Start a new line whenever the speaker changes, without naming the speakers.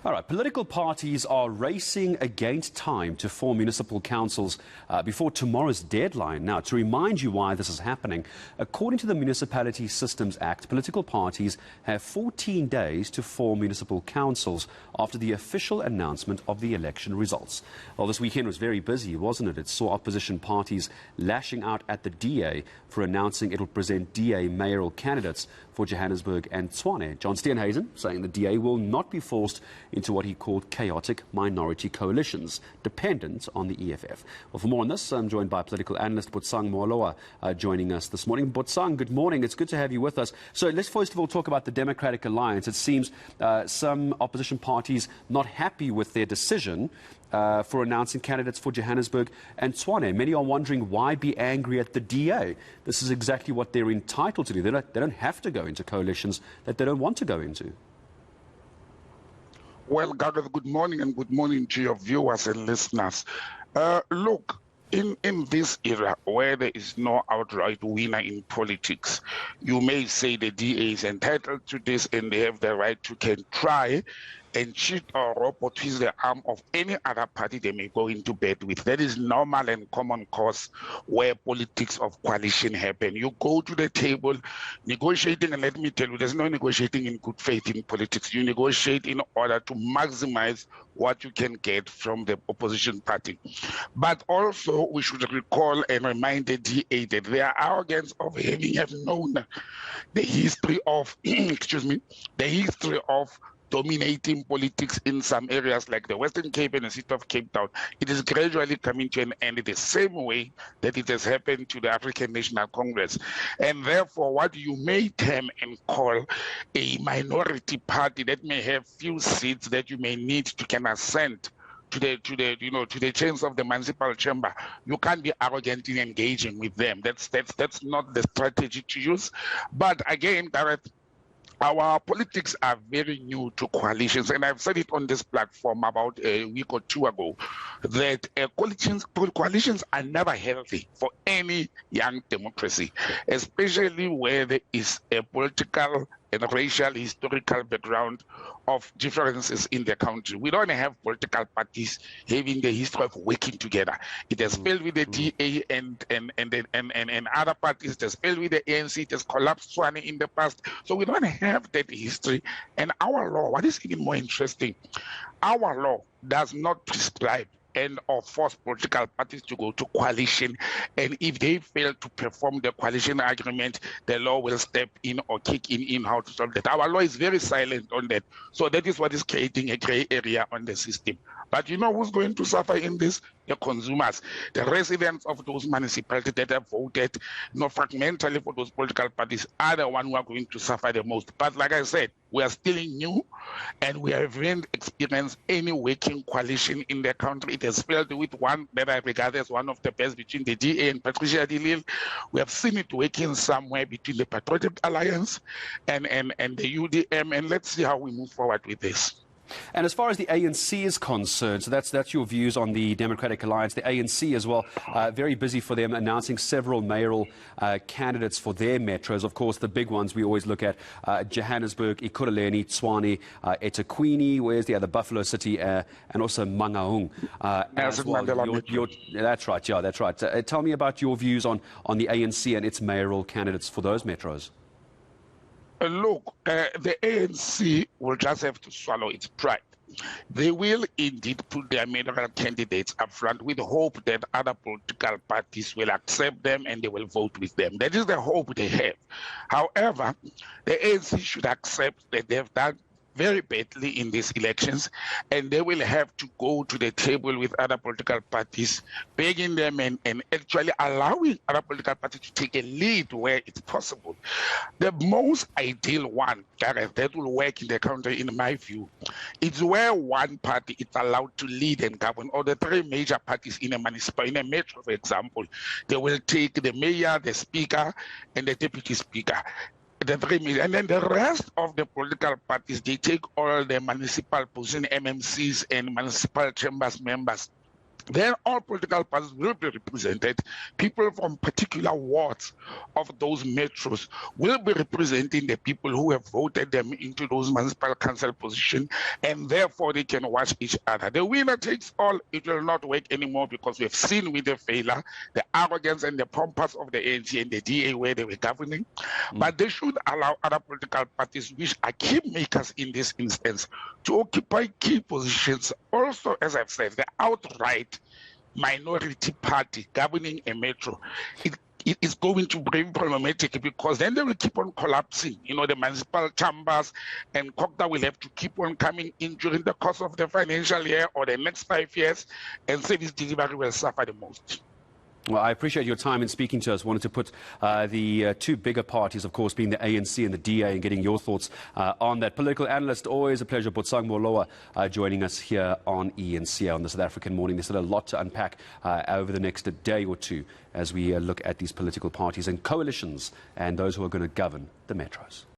All right, political parties are racing against time to form municipal councils before tomorrow's deadline. Now, to remind you why this is happening, according to the Municipality Systems Act, political parties have 14 days to form municipal councils after the official announcement of the election results. Well, this weekend was very busy, wasn't it? It saw opposition parties lashing out at the DA for announcing it will present DA mayoral candidates for Johannesburg and Tshwane. John Steenhuisen saying the DA will not be forced into what he called chaotic minority coalitions, dependent on the EFF. Well, for more on this, I'm joined by political analyst Botsang Moiloa joining us this morning. Botsang, good morning. It's good to have you with us. So let's first of all talk about the Democratic Alliance. It seems some opposition parties not happy with their decision for announcing candidates for Johannesburg and Tshwane. Many are wondering why be angry at the DA. This is exactly what they're entitled to do. They don't have to go into coalitions that they don't want to go into.
Well, Gareth, good morning, and good morning to your viewers and listeners. Look, in this era where there is no outright winner in politics, you may say the DA is entitled to this and they have the right to can try and cheat or rope or twist the arm of any other party they may go into bed with. That is normal and common course where politics of coalition happen. You go to the table negotiating, and let me tell you, there's no negotiating in good faith in politics. You negotiate in order to maximize what you can get from the opposition party. But also, we should recall and remind the DA that their arrogance of having known the history of, the history of dominating politics in some areas like the Western Cape and the city of Cape Town, it is gradually coming to an end the same way that it has happened to the African National Congress. And therefore, what you may term and call a minority party that may have few seats that you may need to can assent to the chains of the municipal chamber, you can't be arrogant in engaging with them. That's not the strategy to use. But again, Gareth, our politics are very new to coalitions, and I've said it on this platform about a week or two ago, that coalitions are never healthy for any young democracy, especially where there is a political and racial historical background of differences in the country. We don't have political parties having the history of working together. It has failed with the DA and other parties. It has failed with the ANC. It has collapsed Tshwane in the past. So we don't have that history. And our law, what is even more interesting, our law does not prescribe and or force political parties to go to coalition, and if they fail to perform the coalition agreement, the law will step in or kick in how to solve that. Our law is very silent on that, so that is what is creating a gray area on the system. But you know who's going to suffer in this? The consumers, the residents of those municipalities that have voted, fragmentally for those political parties are the ones who are going to suffer the most. But like I said, we are still new, and we haven't experienced any working coalition in the country. It has failed with one that I regard as one of the best between the DA and Patricia de Lille. We have seen it working somewhere between the Patriotic Alliance and the UDM, and let's see how we move forward with this.
And as far as the ANC is concerned, so that's your views on the Democratic Alliance. The ANC as well, very busy for them, announcing several mayoral candidates for their metros. Of course, the big ones we always look at, Johannesburg, Ekurhuleni, Tshwane, eThekwini, where's the other, Buffalo City, and also Mangaung. As well. That's right, yeah, that's right. Tell me about your views on the ANC and its mayoral candidates for those metros.
Look, the ANC will just have to swallow its pride. They will indeed put their mayoral candidates up front with the hope that other political parties will accept them and they will vote with them. That is the hope they have. However, the ANC should accept that they have done very badly in these elections, and they will have to go to the table with other political parties, begging them and actually allowing other political parties to take a lead where it's possible. The most ideal one, Gareth, that will work in the country, in my view, is where one party is allowed to lead and govern, or the three major parties in a municipal, in a metro, for example. They will take the mayor, the speaker, and the deputy speaker. The 3 million, and then the rest of the political parties, they take all the municipal position, MMCs and municipal chambers members. then all political parties will be represented. People from particular wards of those metros will be representing the people who have voted them into those municipal council positions, and therefore they can watch each other. The winner takes all, it will not work anymore, because we have seen with the failure, the arrogance and the pompous of the ANC and the DA where they were governing. But they should allow other political parties, which are key makers in this instance, to occupy key positions. Also, as I've said, the outright minority party governing a metro, it is going to be problematic, because then they will keep on collapsing. You know, the municipal chambers and COGTA will have to keep on coming in during the course of the financial year or the next 5 years, and service delivery will suffer the most.
Well, I appreciate your time in speaking to us. Wanted to put the two bigger parties, of course, being the ANC and the DA, and getting your thoughts on that. Political analyst, always a pleasure. Botsang Moiloa joining us here on eNCA on the South African Morning. There's still a lot to unpack over the next day or two as we look at these political parties and coalitions and those who are going to govern the metros.